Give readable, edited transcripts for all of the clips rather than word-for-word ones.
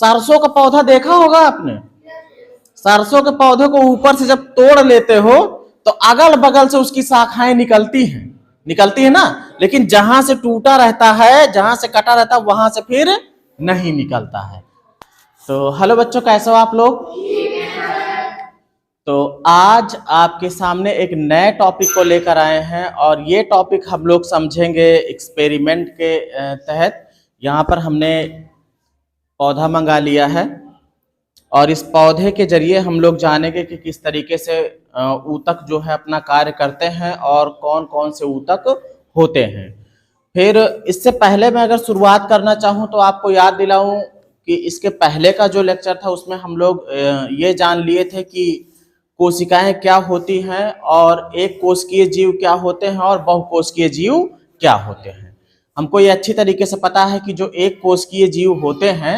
सरसों का पौधा देखा होगा आपने। सरसों के पौधे को ऊपर से जब तोड़ लेते हो तो अगल बगल से उसकी शाखाएं निकलती है ना, लेकिन जहां से टूटा रहता है, जहां से कटा रहता है, वहां से फिर नहीं निकलता है। तो हेलो बच्चों, कैसे हो आप लोग। तो आज आपके सामने एक नए टॉपिक को लेकर आए हैं और ये टॉपिक हम लोग समझेंगे एक्सपेरिमेंट के तहत। यहाँ पर हमने पौधा मंगा लिया है और इस पौधे के जरिए हम लोग जानेंगे कि किस तरीके से ऊतक जो है अपना कार्य करते हैं और कौन कौन से ऊतक होते हैं। फिर इससे पहले मैं अगर शुरुआत करना चाहूँ तो आपको याद दिलाऊं कि इसके पहले का जो लेक्चर था उसमें हम लोग ये जान लिए थे कि कोशिकाएं क्या होती हैं और एक कोशिकीय जीव क्या होते हैं और बहुकोशिकीय जीव क्या होते हैं। हमको ये अच्छी तरीके से पता है कि जो एक कोशिकीय जीव होते हैं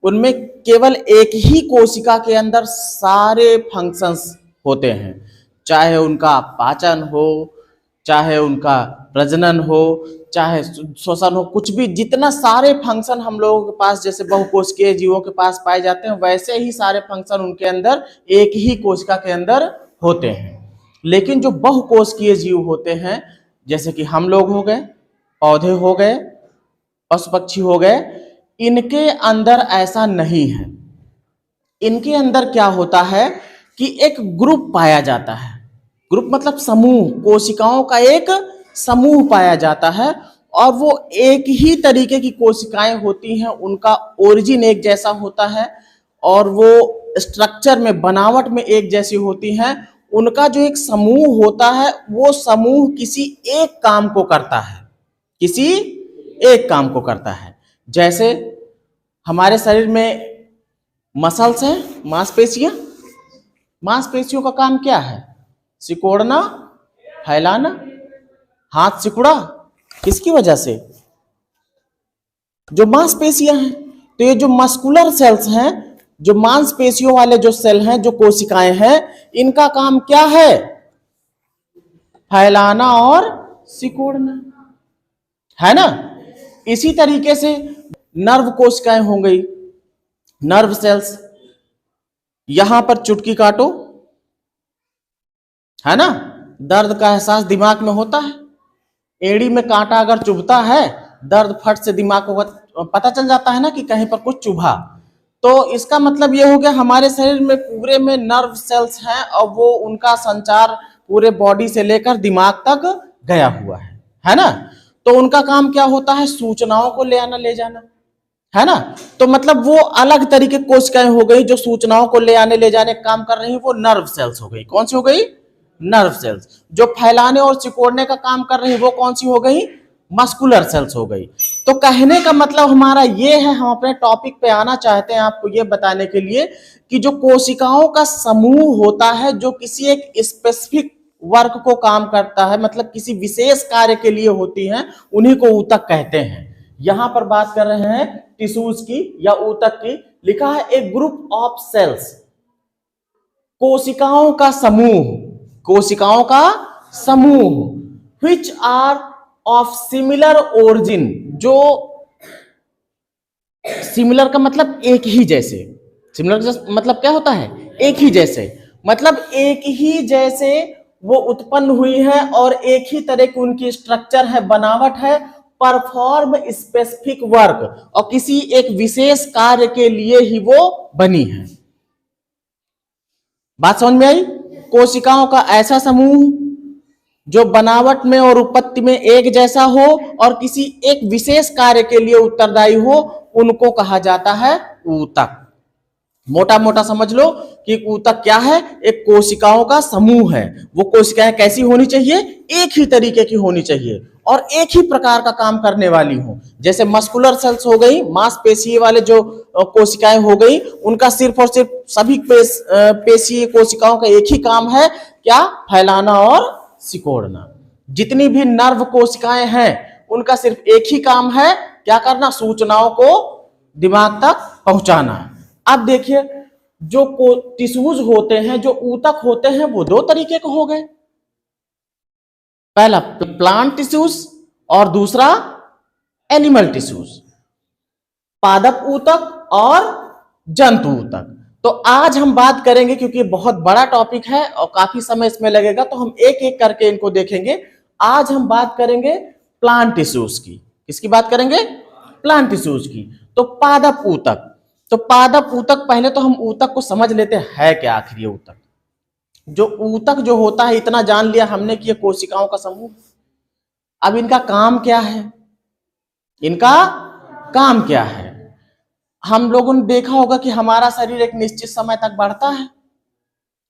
उनमें केवल एक ही कोशिका के अंदर सारे फंक्शंस होते हैं, चाहे उनका पाचन हो, चाहे उनका प्रजनन हो, चाहे श्वसन हो, कुछ भी, जितना सारे फंक्शन हम लोगों के पास जैसे बहुकोशिकीय जीवों के पास पाए जाते हैं वैसे ही सारे फंक्शन उनके अंदर एक ही कोशिका के अंदर होते हैं। लेकिन जो बहुकोशिकीय जीव होते हैं जैसे कि हम लोग हो गए, पौधे हो गए, पशु पक्षी हो गए, इनके अंदर ऐसा नहीं है। इनके अंदर क्या होता है कि एक ग्रुप पाया जाता है। ग्रुप मतलब समूह, कोशिकाओं का एक समूह पाया जाता है और वो एक ही तरीके की कोशिकाएं होती हैं, उनका ओरिजिन एक जैसा होता है और वो स्ट्रक्चर में, बनावट में एक जैसी होती हैं। उनका जो एक समूह होता है वो समूह किसी एक काम को करता है, किसी एक काम को करता है। जैसे हमारे शरीर में मसल्स हैं, मांसपेशियां। मांसपेशियों का काम क्या है? सिकोड़ना, फैलाना। हाथ सिकुड़ा किसकी वजह से? जो मांसपेशियां हैं। तो ये जो मस्कुलर सेल्स हैं, जो मांसपेशियों वाले जो सेल हैं, जो कोशिकाएं हैं, इनका काम क्या है? फैलाना और सिकोड़ना, है ना। इसी तरीके से नर्व कोशिकाएं हो गई, नर्व सेल्स। यहां पर चुटकी काटो, है ना, दर्द का एहसास दिमाग में होता है। एड़ी में कांटा अगर चुभता है, दर्द फट से दिमाग को पता चल जाता है ना कि कहीं पर कुछ चुभा। तो इसका मतलब ये हो गया हमारे शरीर में पूरे में नर्व सेल्स हैं और वो उनका संचार पूरे बॉडी से लेकर दिमाग तक गया हुआ है ना। तो उनका काम क्या होता है? सूचनाओं को ले आना, ले जाना, है ना। तो मतलब वो अलग तरीके की कोशिकाएं हो गई जो सूचनाओं को ले आने ले जाने का काम कर रही है, वो नर्व सेल्स हो गई। कौन सी हो गई? Nerve cells. जो फैलाने और सिकोड़ने का काम कर रही है वो कौन सी हो गई? मस्कुलर सेल्स हो गई। तो कहने का मतलब हमारा ये है, हम अपने टॉपिक पे आना चाहते हैं आपको ये बताने के लिए कि जो कोशिकाओं का समूह होता है जो किसी एक स्पेसिफिक वर्क को काम करता है, मतलब किसी विशेष कार्य के लिए होती हैं, उन्हीं को ऊतक कहते हैं। यहां पर बात कर रहे हैं टिश्यूज की या ऊतक की। लिखा है ए ग्रुप ऑफ सेल्स, कोशिकाओं का समूह, कोशिकाओं का समूह which are of similar origin. जो सिमिलर का मतलब एक ही जैसे, सिमिलर मतलब क्या होता है? एक ही जैसे, मतलब एक ही जैसे वो उत्पन्न हुई है और एक ही तरह की उनकी स्ट्रक्चर है, बनावट है। परफॉर्म स्पेसिफिक वर्क, और किसी एक विशेष कार्य के लिए ही वो बनी है। बात समझ में आई? कोशिकाओं का ऐसा समूह जो बनावट में और उत्पत्ति में एक जैसा हो और किसी एक विशेष कार्य के लिए उत्तरदायी हो, उनको कहा जाता है ऊतक। मोटा मोटा समझ लो कि ऊतक क्या है? एक कोशिकाओं का समूह है। वो कोशिकाएं कैसी होनी चाहिए? एक ही तरीके की होनी चाहिए और एक ही प्रकार का काम करने वाली हो। जैसे मस्कुलर सेल्स हो गई, मांसपेशीय वाले जो कोशिकाएं हो गई, उनका सिर्फ और सिर्फ सभी पेशीय कोशिकाओं का एक ही काम है, क्या? फैलाना और सिकोड़ना। जितनी भी नर्व कोशिकाएं हैं उनका सिर्फ एक ही काम है, क्या करना? सूचनाओं को दिमाग तक पहुंचाना। अब देखिए, जो टिश्यूज होते हैं, जो ऊतक होते हैं, वो दो तरीके के हो गए। पहला प्लांट टिश्यूज और दूसरा एनिमल टिश्यूज। पादप ऊतक और जंतु ऊतक। तो आज हम बात करेंगे, क्योंकि ये बहुत बड़ा टॉपिक है और काफी समय इसमें लगेगा, तो हम एक एक करके इनको देखेंगे। आज हम बात करेंगे प्लांट टिश्यूज की। किसकी बात करेंगे? प्लांट टिश्यूज की। तो पादप ऊतक। तो पादप ऊतक, पहले तो हम ऊतक को समझ लेते हैं क्या आखिर ये ऊतक। जो ऊतक जो होता है, इतना जान लिया हमने कि ये कोशिकाओं का समूह। अब इनका काम क्या है? इनका काम क्या है? हम लोगों ने देखा होगा कि हमारा शरीर एक निश्चित समय तक बढ़ता है,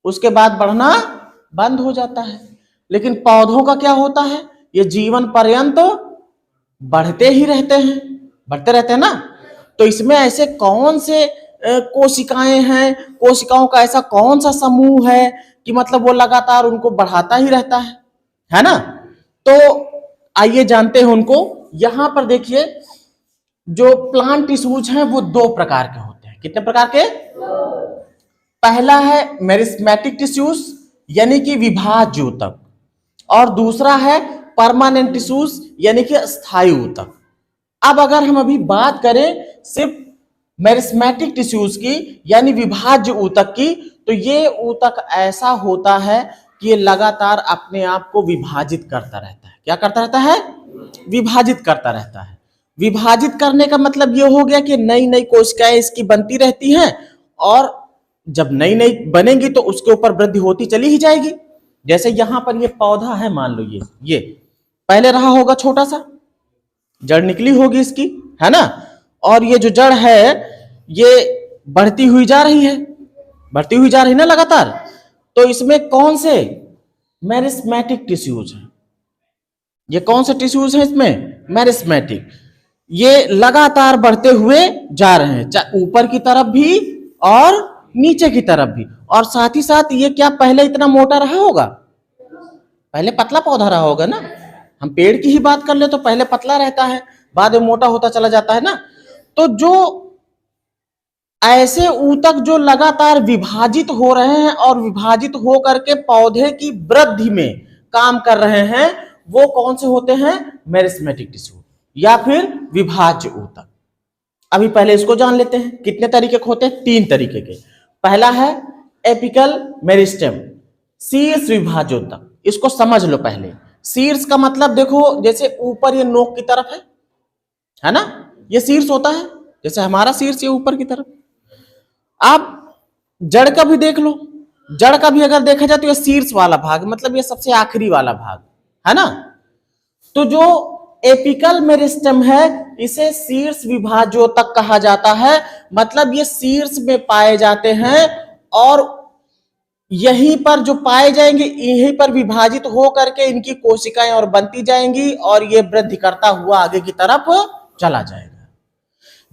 उसके बाद बढ़ना बंद हो जाता है। लेकिन पौधों का क्या होता है? ये जीवन पर्यंत बढ़ते ही रहते हैं, बढ़ते रहते हैं ना। तो इसमें ऐसे कौन से कोशिकाएं हैं, कोशिकाओं का ऐसा कौन सा समूह है कि मतलब वो लगातार उनको बढ़ाता ही रहता है ना। तो आइए जानते हैं उनको। यहां पर देखिए, जो प्लांट टिश्यूज हैं वो दो प्रकार के होते हैं। कितने प्रकार के? पहला है मेरिस्मेटिक टिश्यूज, यानी कि विभाज्य ऊतक, और दूसरा है परमानेंट टिश्यूज, यानी कि स्थायी ऊतक। अब अगर हम अभी बात करें सिर्फ मेरिस्मेटिक टिश्यूज की, यानी विभाज्य ऊतक की, तो ये ऊतक ऐसा होता है कि ये लगातार अपने आप को विभाजित करता रहता है। क्या करता रहता है? विभाजित करता रहता है। विभाजित करने का मतलब ये हो गया कि नई नई कोशिकाएं इसकी बनती रहती हैं, और जब नई नई बनेंगी तो उसके ऊपर वृद्धि होती चली ही जाएगी। जैसे यहां पर ये पौधा है, मान लो ये पहले रहा होगा छोटा सा, जड़ निकली होगी इसकी, है ना। और ये जो जड़ है ये बढ़ती हुई जा रही है, बढ़ती हुई जा रही है ना लगातार। तो इसमें कौन से मेरिस्मेटिक टिश्यूज हैं? ये कौन से टिश्यूज हैं इसमें? मेरिस्मेटिक। ये लगातार बढ़ते हुए जा रहे हैं, चाहे ऊपर की तरफ भी और नीचे की तरफ भी। और साथ ही साथ ये क्या पहले इतना मोटा रहा होगा? पहले पतला पौधा रहा होगा ना। हम पेड़ की ही बात कर ले तो पहले पतला रहता है, बाद में मोटा होता चला जाता है ना। तो जो ऐसे ऊतक जो लगातार विभाजित हो रहे हैं और विभाजित हो करके पौधे की वृद्धि में काम कर रहे हैं, वो कौन से होते हैं? मेरिस्मेटिक टिश्यू या फिर विभाज्य ऊतक। अभी पहले इसको जान लेते हैं। कितने तरीके के होते हैं? 3 तरीके के। पहला है एपिकल मेरिस्टेम, शीर्ष विभाज्य ऊतक। इसको समझ लो पहले। शीर्ष का मतलब देखो, जैसे ऊपर ये नोक की तरफ है ना, ये शीर्ष होता है, जैसे हमारा शीर्ष ये ऊपर की तरफ। आप जड़ का भी देख लो, जड़ का भी अगर देखा जाए तो ये शीर्ष वाला भाग, मतलब ये सबसे आखिरी वाला भाग है ना। तो जो एपिकल मेरिस्टेम है, इसे शीर्ष विभाज्योतक कहा जाता है। मतलब ये शीर्ष में पाए जाते हैं और यहीं पर जो पाए जाएंगे, यहीं पर विभाजित हो करके इनकी कोशिकाएं और बनती जाएंगी और ये वृद्धि करता हुआ आगे की तरफ चला जाएगा।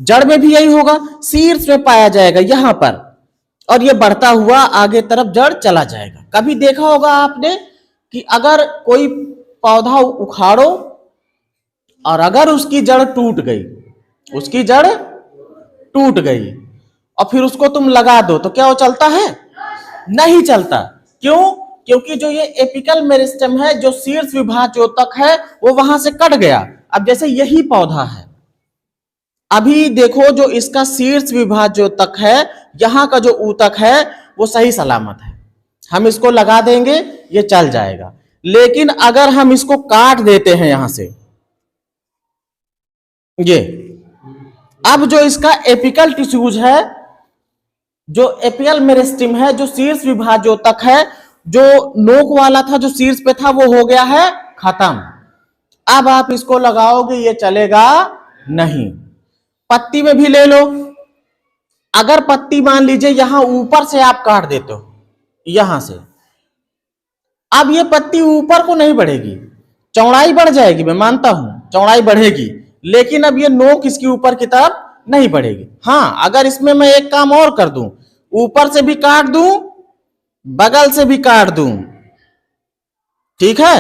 जड़ में भी यही होगा, शीर्ष में पाया जाएगा यहां पर, और ये बढ़ता हुआ आगे तरफ जड़ चला जाएगा। कभी देखा होगा आपने कि अगर कोई पौधा उखाड़ो और अगर उसकी जड़ टूट गई, उसकी जड़ टूट गई और फिर उसको तुम लगा दो, तो क्या वो चलता है? नहीं चलता। क्यों? क्योंकि जो ये एपिकल मेरिस्टेम है, जो शीर्ष विभाज्योतक है, वो वहां से कट गया। अब जैसे यही पौधा है, अभी देखो जो इसका शीर्ष विभाज्योतक है, यहां का जो ऊतक है वो सही सलामत है, हम इसको लगा देंगे, ये चल जाएगा। लेकिन अगर हम इसको काट देते हैं यहां से, ये अब जो इसका एपिकल टिश्यूज है, जो एपिकल मेरिस्टेम है, जो शीर्ष विभाज्योतक है, जो नोक वाला था, जो शीर्ष पे था, वो हो गया है खत्म। अब आप इसको लगाओगे, ये चलेगा नहीं। पत्ती में भी ले लो, अगर पत्ती मान लीजिए यहां ऊपर से आप काट देते हो, यहां से, अब ये पत्ती ऊपर को नहीं बढ़ेगी, चौड़ाई बढ़ जाएगी, मैं मानता हूं चौड़ाई बढ़ेगी, लेकिन अब ये नोक इसकी ऊपर की तरफ नहीं बढ़ेगी। हाँ, अगर इसमें मैं एक काम और कर दूं, ऊपर से भी काट दूं, बगल से भी काट दूं, ठीक है,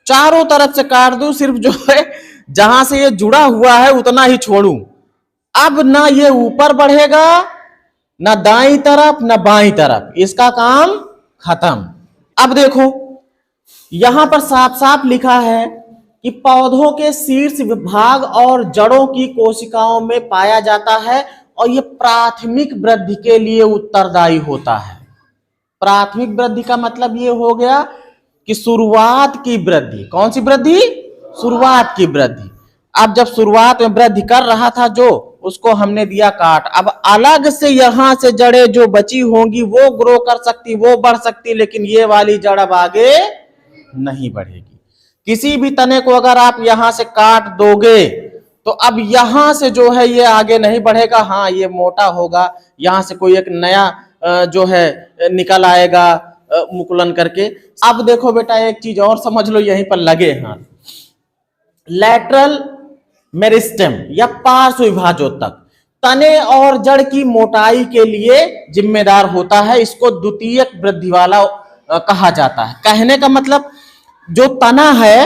चारों तरफ से काट दूं, सिर्फ जो है जहां से ये जुड़ा हुआ है उतना ही छोड़ूं, अब ना ये ऊपर बढ़ेगा, ना दाईं तरफ ना बाईं तरफ, इसका काम खत्म। अब देखो यहां पर साफ साफ लिखा है कि पौधों के शीर्ष विभाग और जड़ों की कोशिकाओं में पाया जाता है और ये प्राथमिक वृद्धि के लिए उत्तरदायी होता है। प्राथमिक वृद्धि का मतलब ये हो गया कि शुरुआत की वृद्धि। कौन सी वृद्धि? शुरुआत की वृद्धि। अब जब शुरुआत में वृद्धि कर रहा था जो, उसको हमने दिया काट। अब अलग से यहां से जड़ें जो बची होंगी वो ग्रो कर सकती, वो बढ़ सकती, लेकिन ये वाली जड़ अब आगे नहीं बढ़ेगी। किसी भी तने को अगर आप यहां से काट दोगे तो अब यहां से जो है ये आगे नहीं बढ़ेगा। हाँ, ये मोटा होगा, यहां से कोई एक नया जो है निकल आएगा मुकुलन करके। अब देखो बेटा, एक चीज और समझ लो, यहीं पर लगे हाथ। लैटरल मेरिस्टेम या पार्श्व विभाजोत्तक तने और जड़ की मोटाई के लिए जिम्मेदार होता है। इसको द्वितीयक वृद्धि वाला कहा जाता है। कहने का मतलब, जो तना है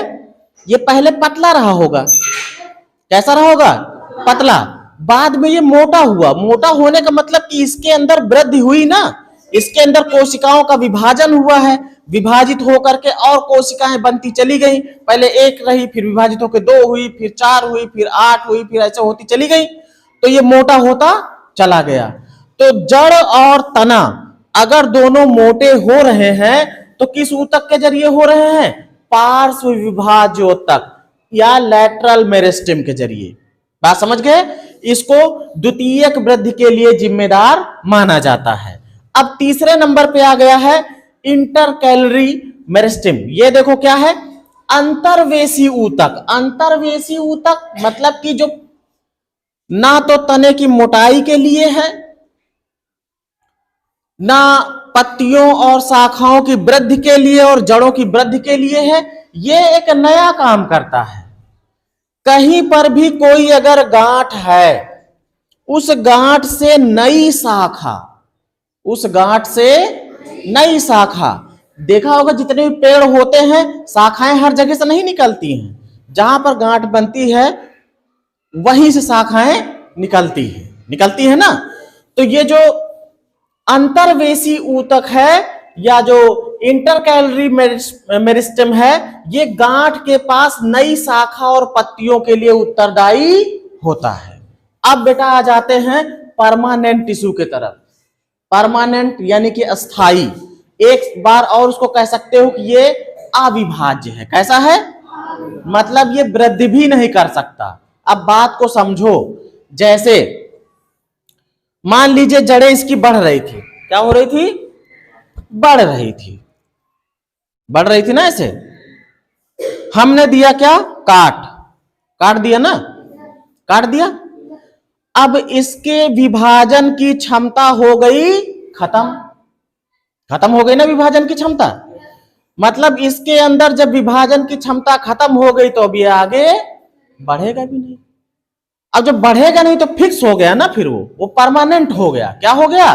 ये पहले पतला रहा होगा। कैसा रहा होगा? पतला। बाद में ये मोटा हुआ। मोटा होने का मतलब कि इसके अंदर वृद्धि हुई ना, इसके अंदर कोशिकाओं का विभाजन हुआ है। विभाजित होकर के और कोशिकाएं बनती चली गई। पहले एक रही, फिर विभाजित होकर 2 हुई, फिर 4 हुई, फिर 8 हुई, फिर ऐसे होती चली गई, तो ये मोटा होता चला गया। तो जड़ और तना अगर दोनों मोटे हो रहे हैं तो किस ऊतक के जरिए हो रहे हैं? पार्श्व विभाजोत्तक या लैटरल मेरिस्टेम के जरिए। बात समझ गए? इसको द्वितीयक वृद्धि के लिए जिम्मेदार माना जाता है। अब तीसरे नंबर पे आ गया है इंटरकैलरी मेरिस्टेम। ये देखो क्या है? अंतर्वेशी ऊतक। अंतर्वेशी ऊतक मतलब कि जो ना तो तने की मोटाई के लिए है, ना पत्तियों और शाखाओं की वृद्धि के लिए और जड़ों की वृद्धि के लिए है। ये एक नया काम करता है। कहीं पर भी कोई अगर गांठ है, उस गांठ से नई शाखा, उस गांठ से नई शाखा, देखा होगा जितने भी पेड़ होते हैं शाखाएं हर जगह से नहीं निकलती हैं। जहां पर गांठ बनती है वहीं से शाखाएं निकलती है ना। तो ये जो अंतर्वेशी ऊतक है या जो इंटरकैलरी मेरिस्टेम है, ये गांठ के पास नई शाखा और पत्तियों के लिए उत्तरदायी होता है। अब बेटा आ जाते हैं परमानेंट टिश्यू के तरफ। परमानेंट यानी कि अस्थाई। एक बार और उसको कह सकते हो कि ये अविभाज्य है। कैसा है? मतलब ये वृद्धि भी नहीं कर सकता। अब बात को समझो। जैसे मान लीजिए जड़ें इसकी बढ़ रही थी। क्या हो रही थी? बढ़ रही थी ना। ऐसे हमने दिया क्या? काट दिया ना, काट दिया। अब इसके विभाजन की क्षमता हो गई खत्म हो गई ना विभाजन की क्षमता। मतलब इसके अंदर जब विभाजन की क्षमता खत्म हो गई तो अब ये आगे बढ़ेगा भी नहीं। अब जब बढ़ेगा नहीं तो फिक्स हो गया ना, फिर वो परमानेंट हो गया। क्या हो गया?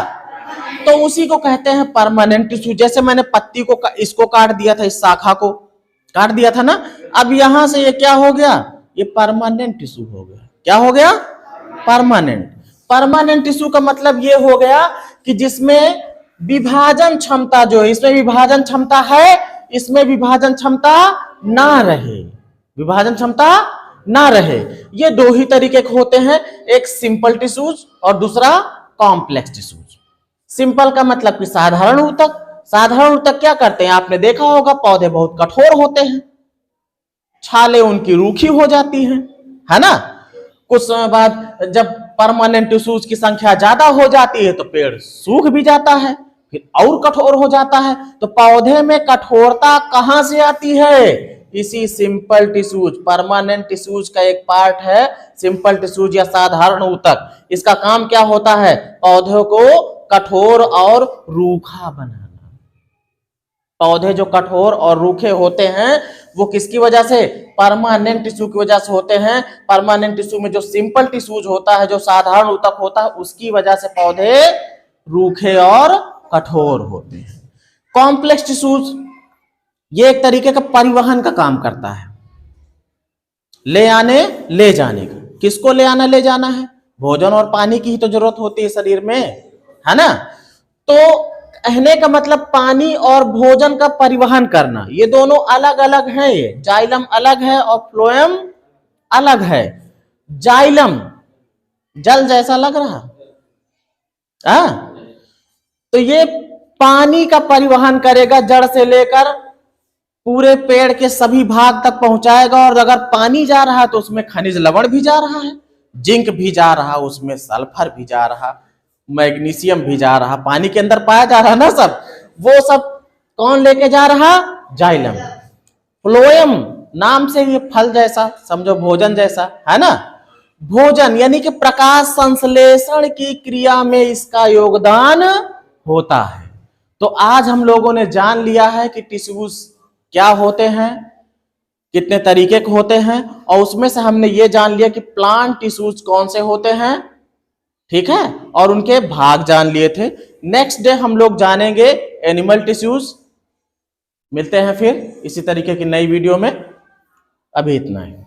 तो उसी को कहते हैं परमानेंट टिश्यू। जैसे मैंने पत्ती को इसको काट दिया था, इस शाखा को काट दिया था ना, अब यहां से ये क्या हो गया? ये परमानेंट टिश्यू हो गया। क्या हो गया? परमानेंट टिश्यू का मतलब ये हो गया कि जिसमें विभाजन क्षमता जो है, इसमें विभाजन क्षमता है, इसमें विभाजन क्षमता ना रहे, विभाजन क्षमता ना रहे। ये दो ही तरीके के होते हैं, एक सिंपल टिश्यूज और दूसरा कॉम्प्लेक्स टिश्यूज। सिंपल का मतलब कि साधारण ऊतक। साधारण ऊतक क्या करते हैं? आपने देखा होगा पौधे बहुत कठोर होते हैं, छाले उनकी रूखी हो जाती हैं, है ना। कुछ समय बाद जब परमानेंट टिश्यूज की संख्या ज्यादा हो जाती है तो पेड़ सूख भी जाता है, फिर और कठोर हो जाता है। तो पौधे में कठोरता कहां से आती है? इसी सिंपल टिश्यूज। परमानेंट टिश्यूज का एक पार्ट है सिंपल टिश्यूज या साधारण ऊतक। इसका काम क्या होता है? पौधों को कठोर और रूखा बनाना। पौधे जो कठोर और रूखे होते हैं वो किसकी वजह से? परमानेंट टिश्यू की वजह से होते हैं। परमानेंट टिश्यू में जो सिंपल टिश्यूज होता है, जो साधारण ऊतक होता है, उसकी वजह से पौधे रूखे और कठोर होते हैं। कॉम्प्लेक्स टिश्यूज ये एक तरीके का परिवहन का काम करता है, ले आने ले जाने का। किसको ले आना ले जाना है? भोजन और पानी की ही तो जरूरत होती है शरीर में, है ना। तो कहने का मतलब पानी और भोजन का परिवहन करना, ये दोनों अलग अलग हैं। ये जाइलम अलग है और फ्लोएम अलग है। जाइलम जल जैसा लग रहा, हाँ, तो ये पानी का परिवहन करेगा, जड़ से लेकर पूरे पेड़ के सभी भाग तक पहुंचाएगा। और अगर पानी जा रहा है तो उसमें खनिज लवण भी जा रहा है, जिंक भी जा रहा, उसमें सल्फर भी जा रहा, मैग्नीशियम भी जा रहा, पानी के अंदर पाया जा रहा ना सब, वो सब कौन लेके जा रहा? जाइलम। फ्लोएम नाम से ये फल जैसा समझो, भोजन जैसा है ना। भोजन यानी कि प्रकाश संश्लेषण की क्रिया में इसका योगदान होता है। तो आज हम लोगों ने जान लिया है कि टिश्यूज क्या होते हैं, कितने तरीके के होते हैं, और उसमें से हमने ये जान लिया कि प्लांट टिश्यूज कौन से होते हैं, ठीक है, और उनके भाग जान लिए थे। नेक्स्ट डे हम लोग जानेंगे एनिमल टिश्यूज। मिलते हैं फिर इसी तरीके की नई वीडियो में, अभी इतना है।